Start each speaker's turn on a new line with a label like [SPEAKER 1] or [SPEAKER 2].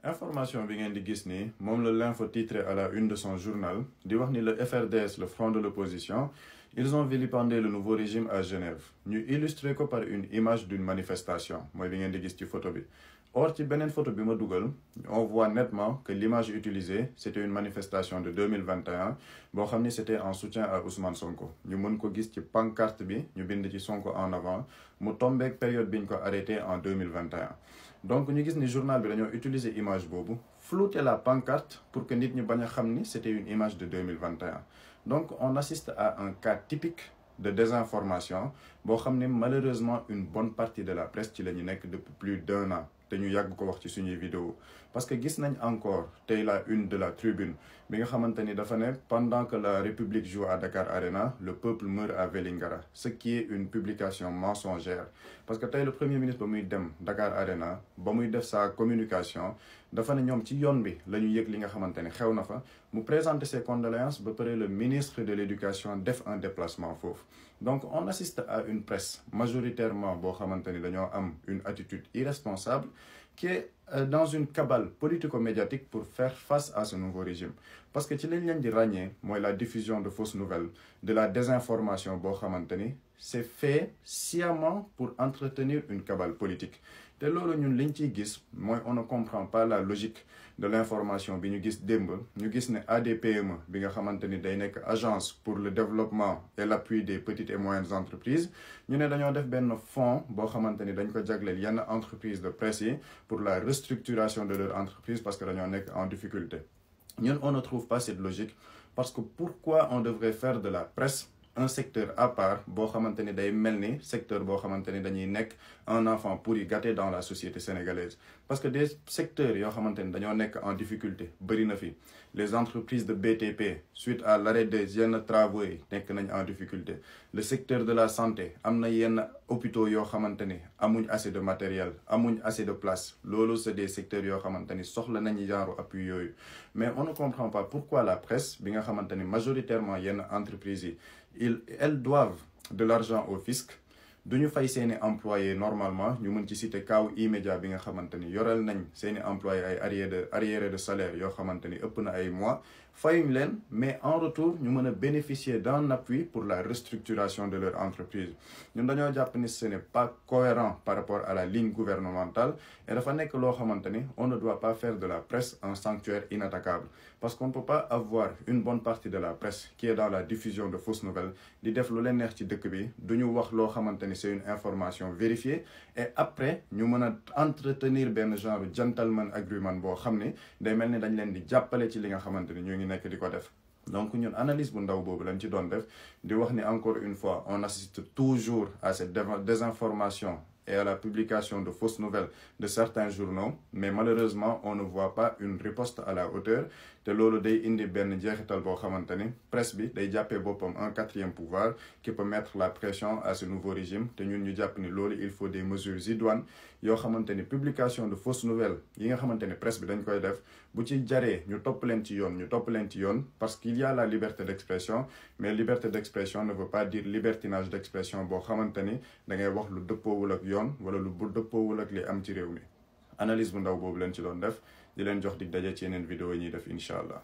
[SPEAKER 1] information bi ngeen di gis ni moom la l'info titré à la une de son journal di wax ni le FRDS, le Front de l'opposition, ils ont vilipendé le nouveau régime à Genève ñu illustré ko par une image d'une manifestation mooy bi ngeen di gis ci photo bi. Or ci beneen photo bi ma dugal on voit nettement que l'image utilisée c'était une manifestation de 2021 boo xam ni c'était en soutien à Ousmane Sonko ñu mën ko gis ci pancarte bi ñu bind ci Sonko en avant mu tombeek période bi ñu ko arrêté en 2021. Donc ñu gis ni journal bi dañoo utiliser image boobu flouter la pancarte pour que nit ñi bañ a xam ni c'était une image de 2021. Donc on assiste à un cas typique de désinformation boo xam ne malheureusement une bonne partie de la presse ci la ñu nekk depuis plus d'1 an te ñu yàgg ko wax ci suñuy vidéo parce que gis nañ encore tey la une de la tribune bi nga xamante ni dafa ne pendant que la République joue à Dakar Arena le peuple meurt à Vélingara, ce qui est une publication mensongère parce que tey le premier ministre ba muy dem Dakar Arena ba muy def sa communication dafa ne ñoom ci yoon bi la ñu yëg li nga xamante ne xew na fa mu présenter ses condoléances ba pare le ministre de l'éducation def un déplacement foofu. Donc on assiste à une presse majoritairement boo xamante ni dañoo am une attitude irresponsable qui est dans une cabale politico-médiatique pour faire face à ce nouveau régime. Parce que ci lañ leen di ràññee mooy la diffusion de fausses nouvelles, de la désinformation boo xamante ni c'est fait sciemment pour entretenir une cabale politique. te loolu ñun liñ ciy gis mooy on ne comprend pas la logique de l'information bi ñu gis démb ñu gis ne ADPME bi nga xamante ni day nekk agence pour le développement et l'appui des petites et moyennes entreprises ñu ne dañoo def benn fonds boo xamante ni dañ ko jagleel yenn entreprise de presse yi pour la restructuration de leur entreprise parce que dañoo nekk en difficulté. Ñun on ne trouve pas cette logique parce que pourquoi on devrait faire de la presse un secteur à part boo xamante ni day mel ni secteur boo xamante ni dañuy nekk un enfant pourri gâté dans la société sénégalaise parce que des secteurs yoo xamante ni dañoo nekk en difficulté bëri na fi les entreprises de BTP suite à l'arrêt des yenn travaux yi nekk nañ en difficulté. Le secteur de la santé am na yenn hôpitaux yoo xamante ni amuñ assez de matériel amuñ assez de place loolu c'est des secteurs yoo xamante ni soxla nañu genre appui yooyu mais on ne comprend pas pourquoi la presse bi nga xamante ni majoritairement yenn entreprises yi elles doivent de l'argent au fisc duñu fay seeni employés normalement ñu mën ci citer kaw immédiat bi nga xamante ni yoreel nañ seeni employés ay arriérés de salaire yoo xamante ni ëpp na ay mois fayuñ leen mais en retour ñu mën a bénéficier d'un appui pour la restructuration de leur entreprise. Ñun dañoo jàpp ni ce n'est pas cohérent par rapport à la ligne gouvernementale et dafa nekk loo xamante ni on ne doit pas faire de la presse un sanctuaire inattaquable parce qu'on ne peut pas avoir une bonne partie de la presse qui est dans la diffusion de fausses nouvelles di def lu leen neex ci dëkk bi duñu wax loo xamante ni c'est une information vérifiée et après ñu mën a entretenir benn genre gentleman agreement boo xam ni day mel ni dañ leen di jàppale ci li nga xamante ni ñu ngi nekk di ko def. Donc ñun analyse bu ndaw boobu lañ ci doon def di wax ni encore une fois on assiste toujours à cette désinformation et à la publication de fausses nouvelles de certains journaux mais malheureusement on ne voit pas une riposte à la hauteur te loolu day indi benn jeexital boo xamante ni presse bi day jàppee boppam un quatrième pouvoir qui peut mettre la pression à ce nouveau régime te ñun ñu jàpp ni loolu il faut des mesures idoines yoo xamante ni publication de fausses nouvelles yi nga xamante ni presse bi dañ koy def bu ci jaree ñu topp leen ci yoon parce qu'il y a la liberté d'expression mais liberté d'expression ne veut pas dire libertinage d'expression boo xamante ni da ngay wax lu dëppoowul ak yoon wala lu bu dëppoowul ak li am ci réew mi. Analyse bu ndaw boobu leen ci doon def di leen jox dig daje ci yeneen vidéo yi ñuy def incha allah.